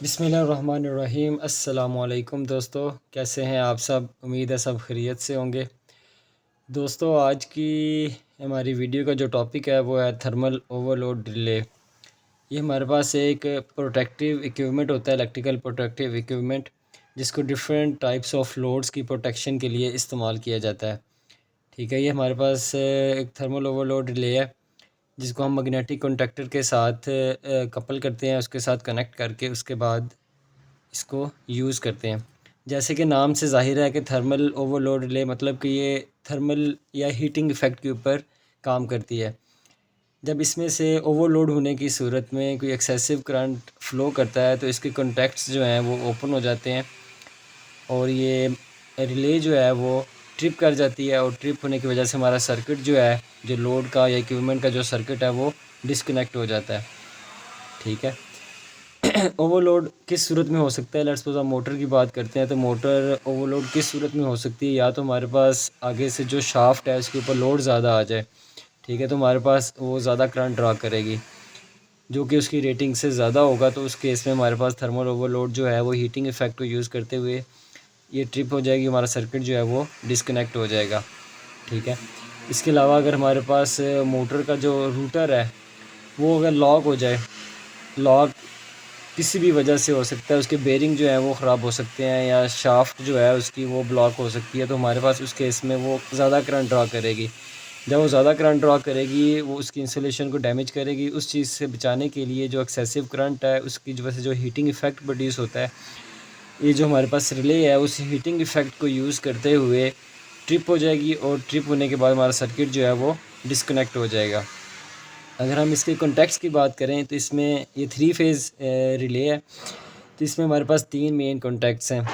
बिस्मिल्लाहिर्रहमानिर्रहीम। अस्सलामुअलैकुम दोस्तों, कैसे हैं आप सब? उम्मीद है सब खैरियत से होंगे। दोस्तों, आज की हमारी वीडियो का जो टॉपिक है वो है थर्मल ओवरलोड रिले। ये हमारे पास एक प्रोटेक्टिव इक्विपमेंट होता है, इलेक्ट्रिकल प्रोटेक्टिव इक्विपमेंट, जिसको डिफरेंट टाइप्स ऑफ लोड्स की प्रोटेक्शन के लिए इस्तेमाल किया जाता है। ठीक है, ये हमारे पास एक थर्मल ओवरलोड रिले है, जिसको हम मैग्नेटिक कॉन्टैक्टर के साथ कपल करते हैं, उसके साथ कनेक्ट करके उसके बाद इसको यूज़ करते हैं। जैसे कि नाम से ज़ाहिर है कि थर्मल ओवरलोड रिले मतलब कि ये थर्मल या हीटिंग इफ़ेक्ट के ऊपर काम करती है। जब इसमें से ओवरलोड होने की सूरत में कोई एक्सेसिव करंट फ़्लो करता है तो इसके कॉन्टैक्ट्स जो हैं वो ओपन हो जाते हैं और ये रिले जो है वो ट्रिप कर जाती है, और ट्रिप होने की वजह से हमारा सर्किट जो है, जो लोड का या इक्विपमेंट का जो सर्किट है वो डिस्कनेक्ट हो जाता है। ठीक है। ओवरलोड किस सूरत में हो सकता है? लेट्स सपोज हम मोटर की बात करते हैं तो मोटर ओवरलोड किस सूरत में हो सकती है? या तो हमारे पास आगे से जो शाफ्ट है उसके ऊपर लोड ज़्यादा आ जाए, ठीक है, तो हमारे पास वो ज़्यादा करंट ड्रा करेगी, जो कि उसकी रेटिंग से ज़्यादा होगा, तो उस केस में हमारे पास थर्मल ओवरलोड जो है वो हीटिंग इफ़ेक्ट को यूज़ करते हुए ये ट्रिप हो जाएगी, हमारा सर्किट जो है वो डिस्कनेक्ट हो जाएगा। ठीक है। इसके अलावा अगर हमारे पास मोटर का जो रूटर है वो अगर लॉक हो जाए, लॉक किसी भी वजह से हो सकता है, उसके बेरिंग जो है वो ख़राब हो सकते हैं, या शाफ्ट जो है उसकी वो ब्लॉक हो सकती है, तो हमारे पास उस केस में वो ज़्यादा करंट ड्रा करेगी। जब वो ज़्यादा करंट ड्रा करेगी वो उसकी इंसुलेशन को डैमेज करेगी। उस चीज़ से बचाने के लिए जो एक्सेसिव करंट है उसकी वजह से जो हीटिंग इफ़ेक्ट प्रोड्यूस होता है, ये जो हमारे पास रिले है उस हीटिंग इफ़ेक्ट को यूज़ करते हुए ट्रिप हो जाएगी, और ट्रिप होने के बाद हमारा सर्किट जो है वो डिस्कनेक्ट हो जाएगा। अगर हम इसके कॉन्टैक्ट्स की बात करें तो इसमें ये 3 फेज़ रिले है। तो इसमें हमारे पास 3 मेन कॉन्टैक्ट्स हैं,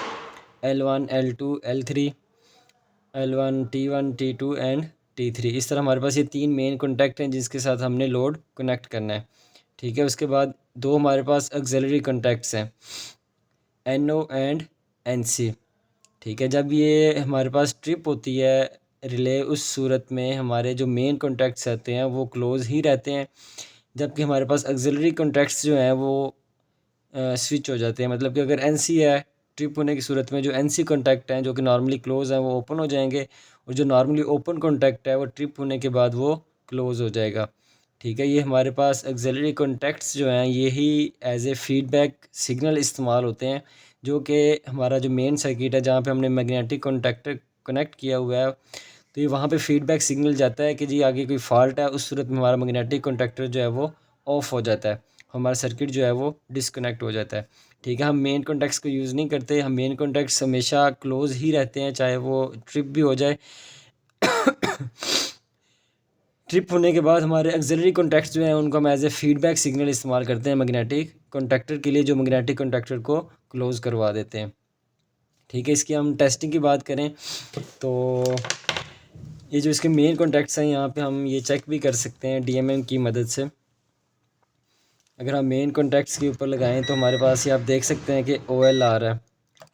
L1, L2, L3, L1, T1, T2 and T3। इस तरह हमारे पास ये 3 मेन कॉन्टैक्ट हैं जिसके साथ हमने लोड कनेक्ट करना है। ठीक है, उसके बाद 2 हमारे पास ऑक्सिलरी कॉन्टैक्ट्स हैं, NO एंड NC। ठीक है, जब ये हमारे पास ट्रिप होती है रिले, उस सूरत में हमारे जो मेन कॉन्टैक्ट्स रहते हैं वो क्लोज़ ही रहते हैं, जबकि हमारे पास ऑक्सिलरी कॉन्टैक्ट्स जो हैं वो स्विच हो जाते हैं। मतलब कि अगर एनसी है, ट्रिप होने की सूरत में जो एनसी कॉन्टैक्ट हैं जो कि नॉर्मली क्लोज़ हैं वो ओपन हो जाएंगे, और जो नॉर्मली ओपन कॉन्टैक्ट है वो ट्रिप होने के बाद वो क्लोज़ हो जाएगा। ठीक है, ये हमारे पास ऑक्सिलरी कॉन्टैक्ट्स जो हैं यही एज ए फीडबैक सिग्नल इस्तेमाल होते हैं, जो कि हमारा जो मेन सर्किट है जहाँ पे हमने मैग्नेटिक कॉन्टैक्टर कनेक्ट किया हुआ है, तो ये वहाँ पे फीडबैक सिग्नल जाता है कि जी आगे कोई फॉल्ट है। उस सूरत में हमारा मैग्नेटिक कॉन्टैक्टर जो है वो ऑफ़ हो जाता है, हमारा सर्किट जो है वो डिस्कनेक्ट हो जाता है। ठीक है, हम मेन कॉन्टैक्ट्स को यूज़ नहीं करते, हम मेन कॉन्टैक्ट्स हमेशा क्लोज़ ही रहते हैं, चाहे वो ट्रिप भी हो जाए। ट्रिप होने के बाद हमारे ऑक्सिलरी कॉन्टैक्ट्स जो हैं उनको हम एज ए फीडबैक सिग्नल इस्तेमाल करते हैं मैग्नेटिक कॉन्टैक्टर के लिए, जो मैग्नेटिक कॉन्टैक्टर को क्लोज़ करवा देते हैं। ठीक है, इसकी हम टेस्टिंग की बात करें तो ये जो इसके मेन कॉन्टैक्ट्स हैं यहाँ पे हम ये चेक भी कर सकते हैं डीएमएम की मदद से। अगर हम मेन कॉन्टैक्ट्स के ऊपर लगाएं तो हमारे पास ये आप देख सकते हैं कि OL आ रहा है,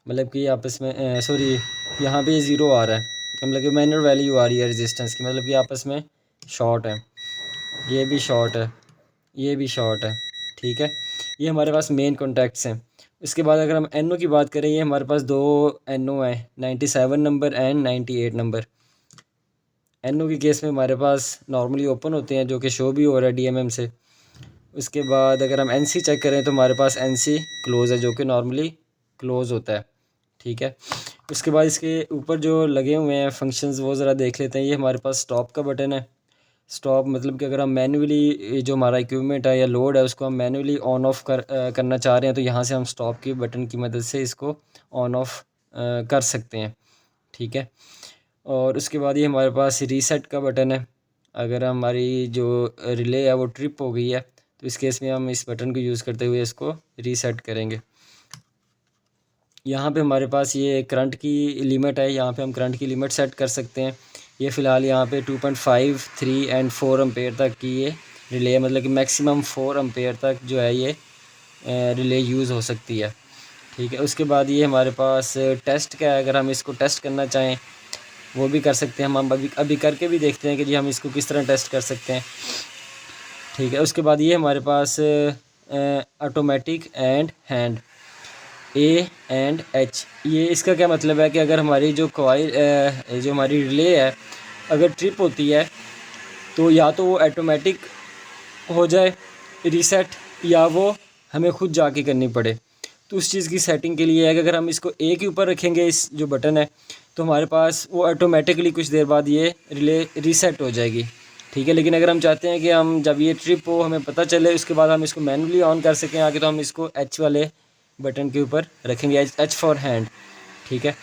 मतलब कि आपस में सॉरी, यहाँ पे ज़ीरो आ रहा है, मतलब कि माइनर वैल्यू आ रही है रेजिस्टेंस की, मतलब कि आपस में शॉर्ट है, ये भी शॉर्ट है, ये भी शॉर्ट है। ठीक है, ये हमारे पास मेन कॉन्टैक्ट्स हैं। इसके बाद अगर हम NO की बात करें, ये हमारे पास 2 NO हैं, 97 नंबर एंड 98 नंबर। NO के केस में हमारे पास नॉर्मली ओपन होते हैं, जो कि शो भी हो रहा है DMM से। उसके बाद अगर हम NC चेक करें तो हमारे पास NC क्लोज़ है, जो कि नॉर्मली क्लोज़ होता है। ठीक है, उसके बाद इसके ऊपर जो लगे हुए हैं फंक्शंस वो ज़रा देख लेते हैं। ये हमारे पास स्टॉप का बटन है। स्टॉप मतलब कि अगर हम मैन्युअली जो हमारा इक्विपमेंट है या लोड है उसको हम मैन्युअली ऑन ऑफ करना चाह रहे हैं, तो यहाँ से हम स्टॉप के बटन की मदद से इसको ऑन ऑफ कर सकते हैं। ठीक है, और उसके बाद ये हमारे पास रीसेट का बटन है। अगर हमारी जो रिले है वो ट्रिप हो गई है तो इस केस में हम इस बटन को यूज़ करते हुए इसको रीसेट करेंगे। यहाँ पे हमारे पास ये करंट की लिमिट है, यहाँ पे हम करंट की लिमिट सेट कर सकते हैं। ये फ़िलहाल यहाँ पे 2.5, 3 एंड 4 एम्पेयर तक की ये रिले है, मतलब कि मैक्सिमम 4 एम्पेयर तक जो है ये रिले यूज़ हो सकती है। ठीक है, उसके बाद ये हमारे पास टेस्ट का है। अगर हम इसको टेस्ट करना चाहें वो भी कर सकते हैं। हम अभी करके भी देखते हैं कि जी हम इसको किस तरह टेस्ट कर सकते हैं। ठीक है, उसके बाद ये हमारे पास automatic and hand A and H. ये इसका क्या मतलब है कि अगर हमारी जो कॉइल जो हमारी रिले है अगर ट्रिप होती है तो या तो वो ऑटोमेटिक हो जाए रीसेट, या वो हमें खुद जाके करनी पड़े। तो उस चीज़ की सेटिंग के लिए है कि अगर हम इसको ए के ऊपर रखेंगे, इस जो बटन है, तो हमारे पास वो ऑटोमेटिकली कुछ देर बाद ये रिले रीसेट हो जाएगी। ठीक है, लेकिन अगर हम चाहते हैं कि हम जब ये ट्रिप हो हमें पता चले, उसके बाद हम इसको मैनुअली ऑन कर सकें आगे, तो हम इसको एच वाले बटन के ऊपर रखेंगे, एच फॉर हैंड। ठीक है,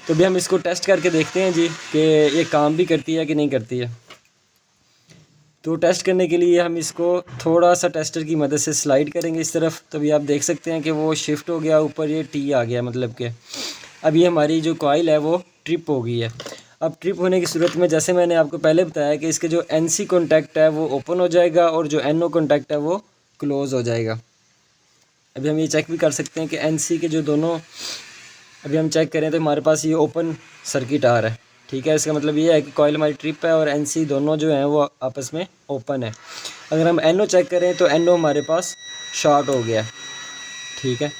तो अभी हम इसको टेस्ट करके देखते हैं जी कि ये काम भी करती है कि नहीं करती है। तो टेस्ट करने के लिए हम इसको थोड़ा सा टेस्टर की मदद से स्लाइड करेंगे इस तरफ, तो अभी आप देख सकते हैं कि वो शिफ्ट हो गया ऊपर, ये टी आ गया, मतलब कि अब ये हमारी जो कॉइल है वो ट्रिप हो गई है। अब ट्रिप होने की सूरत में जैसे मैंने आपको पहले बताया कि इसके जो एन सी कॉन्टैक्ट है वो ओपन हो जाएगा और जो एन ओ कॉन्टैक्ट है वो क्लोज़ हो जाएगा। अभी हम ये चेक भी कर सकते हैं कि एन सी के जो दोनों, अभी हम चेक करें तो हमारे पास ये ओपन सर्किट आ रहा है। ठीक है, इसका मतलब ये है कि कॉइल हमारी ट्रिप है और एन सी दोनों जो हैं वो आपस में ओपन है। अगर हम एन ओ चेक करें तो एन ओ हमारे पास शॉर्ट हो गया है। ठीक है,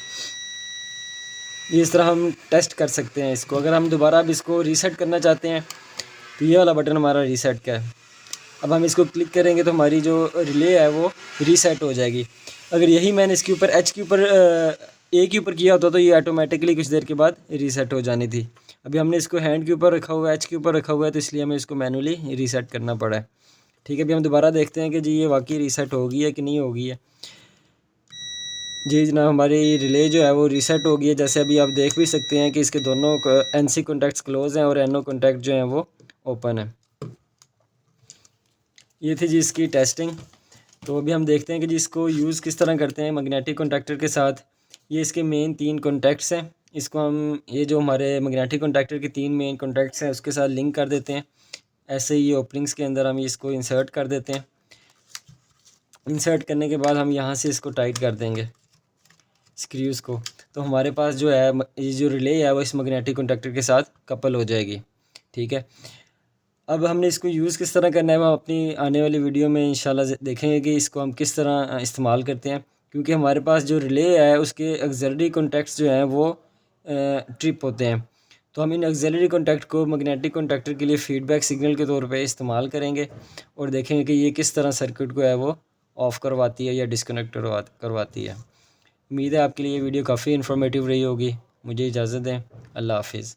इस तरह हम टेस्ट कर सकते हैं इसको। अगर हम दोबारा अब इसको रीसेट करना चाहते हैं तो ये वाला बटन हमारा रीसेट का है। अब हम इसको क्लिक करेंगे तो हमारी जो रिले है वो रीसेट हो जाएगी। अगर यही मैंने इसके ऊपर एच के ऊपर ए के ऊपर किया होता तो ये ऑटोमेटिकली कुछ देर के बाद रीसेट हो जानी थी। अभी हमने इसको हैंड के ऊपर रखा हुआ है, एच के ऊपर रखा हुआ है, तो इसलिए हमें इसको मैनुअली रीसेट करना पड़ा है। ठीक है, अभी हम दोबारा देखते हैं कि जी ये वाकई रीसेट होगी है कि नहीं होगी है। जी जनाब, हमारी रिले जो है वो रीसेट हो गई है। जैसे अभी आप देख भी सकते हैं कि इसके दोनों एन सी कॉन्टैक्ट्स क्लोज़ हैं और एन ओ कॉन्टैक्ट जो हैं वो ओपन है। ये थी जी इसकी टेस्टिंग। तो अभी हम देखते हैं कि जी इसको यूज़ किस तरह करते हैं मैग्नेटिक कॉन्टैक्टर के साथ। ये इसके मेन 3 कॉन्टैक्ट्स हैं। इसको हम ये जो हमारे मैग्नेटिक कॉन्टैक्टर के 3 मेन कॉन्टैक्ट्स हैं उसके साथ लिंक कर देते हैं। ऐसे ही ओपनिंग्स के अंदर हम इसको इंसर्ट कर देते हैं। इंसर्ट करने के बाद हम यहाँ से इसको टाइट कर देंगे स्क्रूज़ को, तो हमारे पास जो है ये जो रिले है वो इस मैग्नेटिक कॉन्टैक्टर के साथ कपल हो जाएगी। ठीक है, अब हमने इसको यूज़ किस तरह करना है वो अपनी आने वाली वीडियो में इंशाल्लाह देखेंगे कि इसको हम किस तरह इस्तेमाल करते हैं। क्योंकि हमारे पास जो रिले है उसके ऑक्सिलरी कॉन्टैक्ट्स जो हैं वो ट्रिप होते हैं, तो हम इन ऑक्सिलरी कॉन्टैक्ट को मैग्नेटिक कॉन्टैक्टर के लिए फ़ीडबैक सिग्नल के तौर पे इस्तेमाल करेंगे और देखेंगे कि ये किस तरह सर्किट को है वो ऑफ़ करवाती है या डिस्कनेक्ट करवाती है। उम्मीद है आपके लिए ये वीडियो काफ़ी इन्फॉर्मेटिव रही होगी। मुझे इजाज़त दें। अल्लाह हाफिज़।